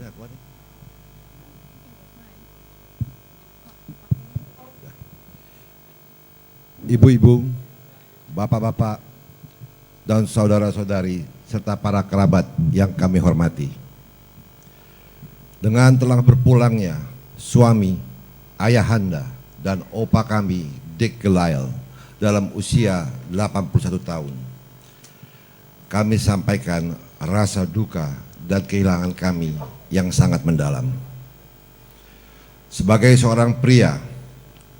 Banyak banget. Ibu-ibu, bapak-bapak, dan saudara-saudari, serta para kerabat yang kami hormati. Dengan telah berpulangnya suami, ayahanda, dan opa kami, Dick Gelael, dalam usia 81 tahun, kami sampaikan rasa duka dan kehilangan kami yang sangat mendalam. Sebagai seorang pria,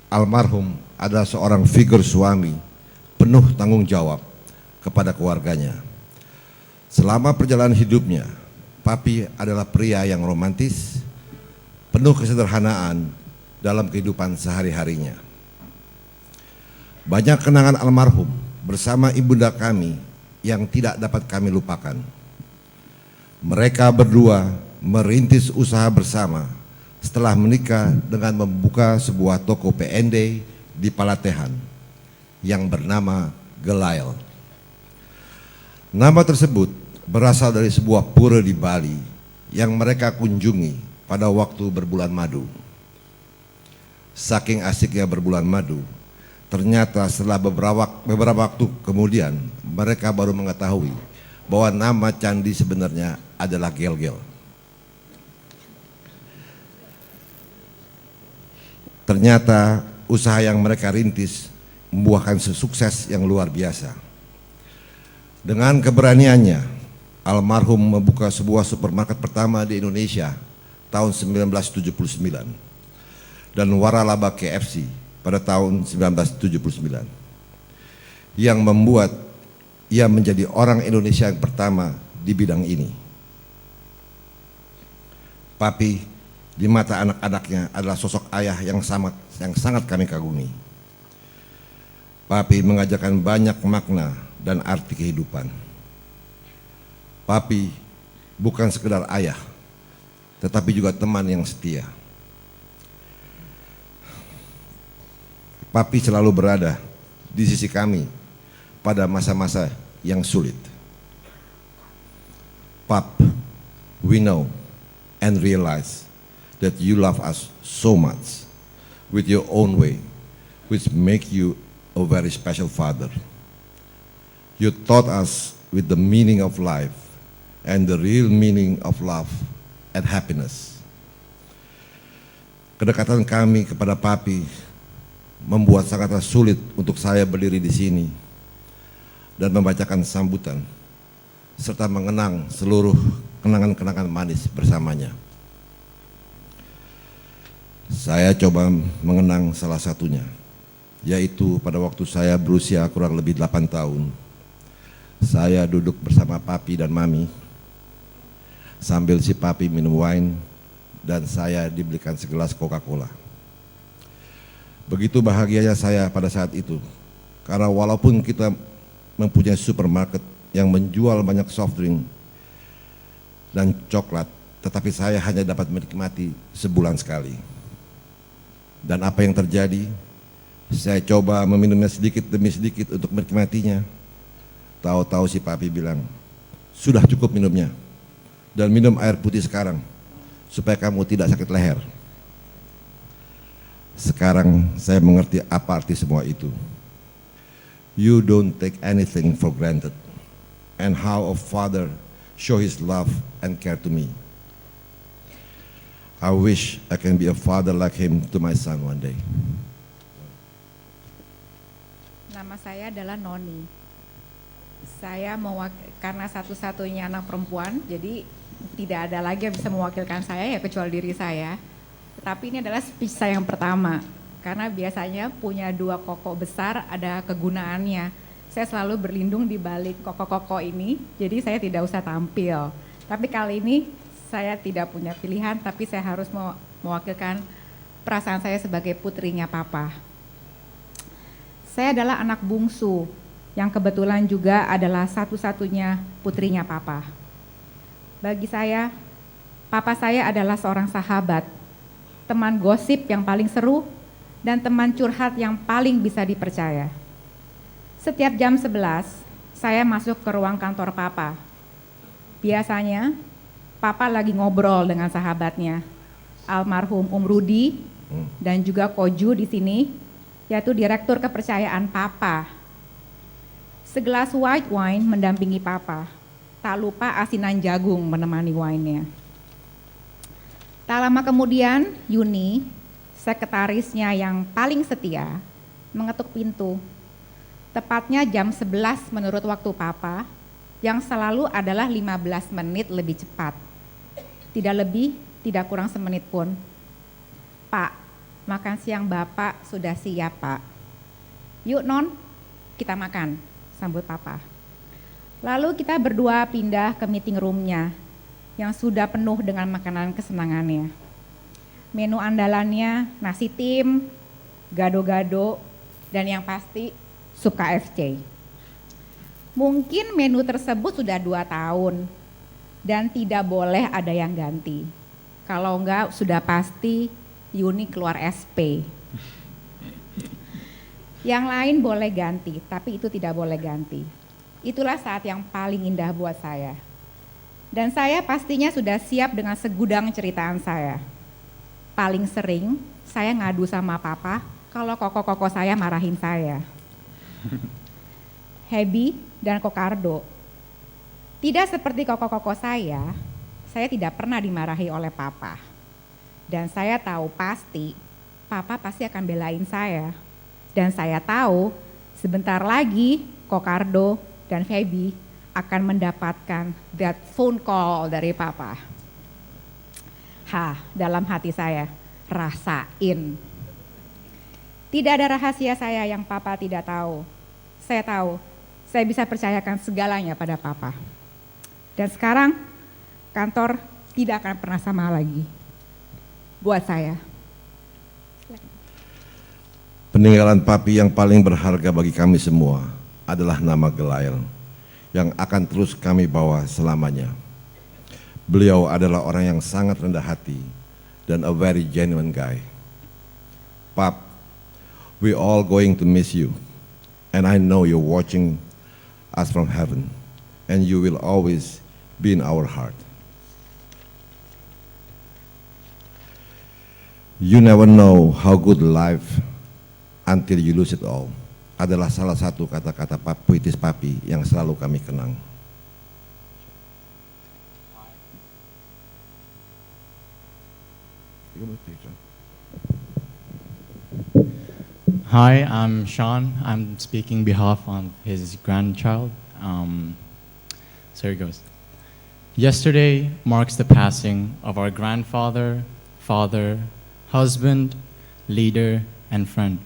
almarhum adalah seorang figur suami penuh tanggung jawab kepada keluarganya. Selama perjalanan hidupnya, Papi adalah pria yang romantis, penuh kesederhanaan dalam kehidupan sehari-harinya. Banyak kenangan almarhum bersama ibunda kami yang tidak dapat kami lupakan. Mereka berdua merintis usaha bersama setelah menikah dengan membuka sebuah toko PND di Palatehan yang bernama Gelael. Nama tersebut berasal dari sebuah pura di Bali yang mereka kunjungi pada waktu berbulan madu. Saking asiknya berbulan madu, ternyata setelah beberapa waktu kemudian mereka baru mengetahui bahwa nama candi sebenarnya adalah Gel-Gel. Ternyata usaha yang mereka rintis membuahkan sukses yang luar biasa. Dengan keberaniannya, almarhum membuka sebuah supermarket pertama di Indonesia tahun 1979 dan waralaba KFC pada tahun 1979 yang membuat ia menjadi orang Indonesia yang pertama di bidang ini. Papi di mata anak-anaknya adalah sosok ayah yang sangat kami kagumi. Papi mengajarkan banyak makna dan arti kehidupan. Papi bukan sekedar ayah, tetapi juga teman yang setia. Papi selalu berada di sisi kami pada masa-masa yang sulit. Pap, we know and realize that you love us so much with your own way, which make you a very special father. You taught us with the meaning of life and the real meaning of love and happiness. Kedekatan kami kepada Papi membuat sangatlah sulit untuk saya berdiri di sini dan membacakan sambutan serta mengenang seluruh kenangan-kenangan manis bersamanya. Saya coba mengenang salah satunya, yaitu pada waktu saya berusia kurang lebih 8 tahun. Saya duduk bersama Papi dan Mami sambil si Papi minum wine dan saya dibelikan segelas Coca-Cola. Begitu bahagianya saya pada saat itu, karena walaupun kita mempunyai supermarket yang menjual banyak soft drink dan coklat, tetapi saya hanya dapat menikmati sebulan sekali. Dan apa yang terjadi? Saya coba meminumnya sedikit demi sedikit untuk menikmatinya. Tahu-tahu si Papi bilang, sudah cukup minumnya, dan minum air putih sekarang, supaya kamu tidak sakit leher. Sekarang saya mengerti apa arti semua itu. You don't take anything for granted, and how a father show his love and care to me. I wish I can be a father like him to my son one day. Nama saya adalah Noni. Saya karena satu-satunya anak perempuan, jadi tidak ada lagi yang bisa mewakilkan saya ya kecuali diri saya. Tetapi ini adalah speech saya yang pertama, karena biasanya punya 2 koko besar ada kegunaannya. Saya selalu berlindung di balik koko-koko ini, jadi saya tidak usah tampil. Tapi kali ini saya tidak punya pilihan, tapi saya harus mewakilkan perasaan saya sebagai putrinya Papa. Saya adalah anak bungsu, yang kebetulan juga adalah satu-satunya putrinya Papa. Bagi saya, Papa saya adalah seorang sahabat, teman gosip yang paling seru, dan teman curhat yang paling bisa dipercaya. Setiap jam 11, saya masuk ke ruang kantor Papa. Biasanya, Papa lagi ngobrol dengan sahabatnya, almarhum Rudi dan juga Koju di sini, yaitu direktur kepercayaan Papa. Segelas white wine mendampingi Papa. Tak lupa asinan jagung menemani wine-nya. Tak lama kemudian, Yuni, sekretarisnya yang paling setia, mengetuk pintu. Tepatnya jam 11 menurut waktu Papa, yang selalu adalah 15 menit lebih cepat. Tidak lebih, tidak kurang semenit pun. Pak, makan siang Bapak sudah siap, Pak. Yuk Non, kita makan, sambut Papa. Lalu kita berdua pindah ke meeting room-nya yang sudah penuh dengan makanan kesenangannya. Menu andalannya nasi tim, gado-gado, dan yang pasti sup KFC. Mungkin menu tersebut sudah 2 tahun dan tidak boleh ada yang ganti. Kalau enggak sudah pasti Yuni keluar SP. Yang lain boleh ganti, tapi itu tidak boleh ganti. Itulah saat yang paling indah buat saya. Dan saya pastinya sudah siap dengan segudang ceritaan saya. Paling sering saya ngadu sama Papa kalau koko-koko saya marahin saya. Happy dan Kokardo. Tidak seperti koko-koko saya tidak pernah dimarahi oleh Papa. Dan saya tahu Papa pasti akan belain saya. Dan saya tahu sebentar lagi Kokardo dan Feby akan mendapatkan that phone call dari Papa. Dalam hati saya, rasain. Tidak ada rahasia saya yang Papa tidak tahu. Saya tahu, saya bisa percayakan segalanya pada Papa. Dan sekarang, kantor tidak akan pernah sama lagi. Buat saya. Peninggalan Papi yang paling berharga bagi kami semua adalah nama Gelail yang akan terus kami bawa selamanya. Beliau adalah orang yang sangat rendah hati dan a very genuine guy. Pap, we all going to miss you, and I know you're watching us from heaven, and you will always be in our heart. You never know how good life until you lose it all adalah salah satu kata-kata puitis Papi yang selalu kami kenang. Hi, I'm Sean. I'm speaking behalf of his grandchild. So here it goes. Yesterday marks the passing of our grandfather, father, husband, leader, and friend.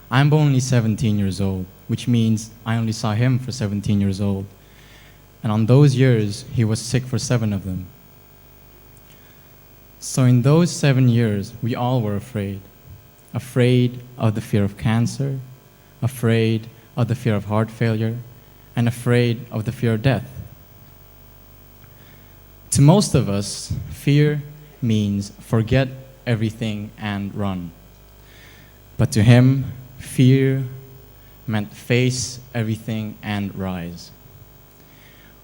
I'm only 17 years old, which means I only saw him for 17 years old. And on those years, he was sick for 7 of them. So in those 7 years, we all were afraid. Afraid of the fear of cancer, afraid of the fear of heart failure, and afraid of the fear of death. To most of us, fear means forget everything and run. But to him, fear meant face everything and rise.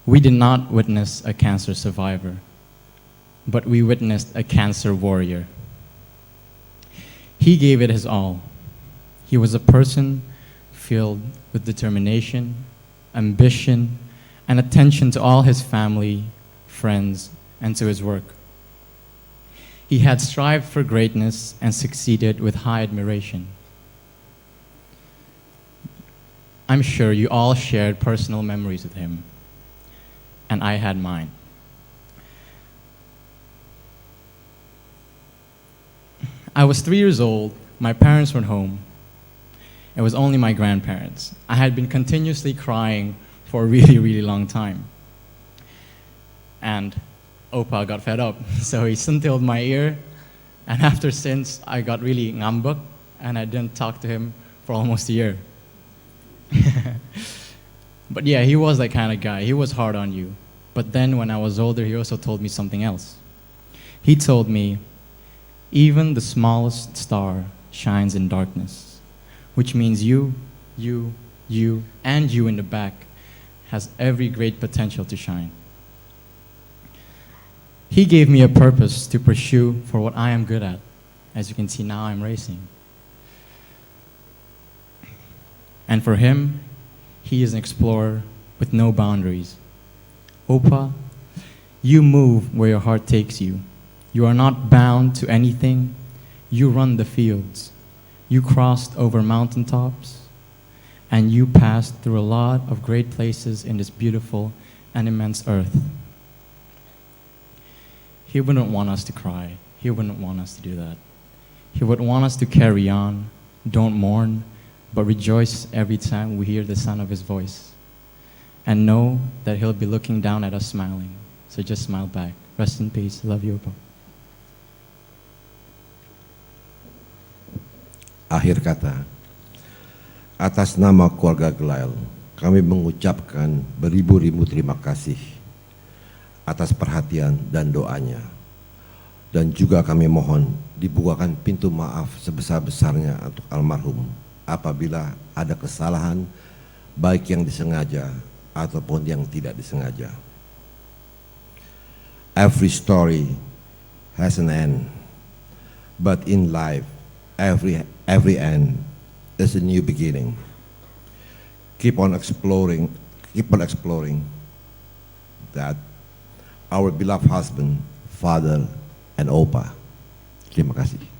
We did not witness a cancer survivor, but we witnessed a cancer warrior. He gave it his all. He was a person filled with determination, ambition, and attention to all his family, friends, and to his work. He had strived for greatness and succeeded with high admiration. I'm sure you all shared personal memories with him, and I had mine. I was 3 years old, my parents were home. It was only my grandparents. I had been continuously crying for a really, really long time. And Opa got fed up, so he scintilled my ear, and after since, I got really ngambek, and I didn't talk to him for almost a year. But yeah, he was that kind of guy. He was hard on you. But then when I was older, he also told me something else. He told me, even the smallest star shines in darkness, which means you, and you in the back has every great potential to shine. He gave me a purpose to pursue for what I am good at. As you can see now, I'm racing. And for him, he is an explorer with no boundaries. Opa, you move where your heart takes you. You are not bound to anything. You run the fields. You crossed over mountaintops, and you passed through a lot of great places in this beautiful and immense earth. He wouldn't want us to cry. He wouldn't want us to do that. He would want us to carry on, don't mourn, but rejoice every time we hear the sound of his voice. And know that he'll be looking down at us smiling. So just smile back. Rest in peace. Love you, Opa. Akhir kata, atas nama keluarga Gelail, kami mengucapkan beribu-ribu terima kasih atas perhatian dan doanya. Dan juga kami mohon dibukakan pintu maaf sebesar-besarnya untuk almarhum apabila ada kesalahan baik yang disengaja ataupun yang tidak disengaja. Every story has an end, but in life, every end is a new beginning. Keep on exploring that our beloved husband, father, and Opa. Terima kasih.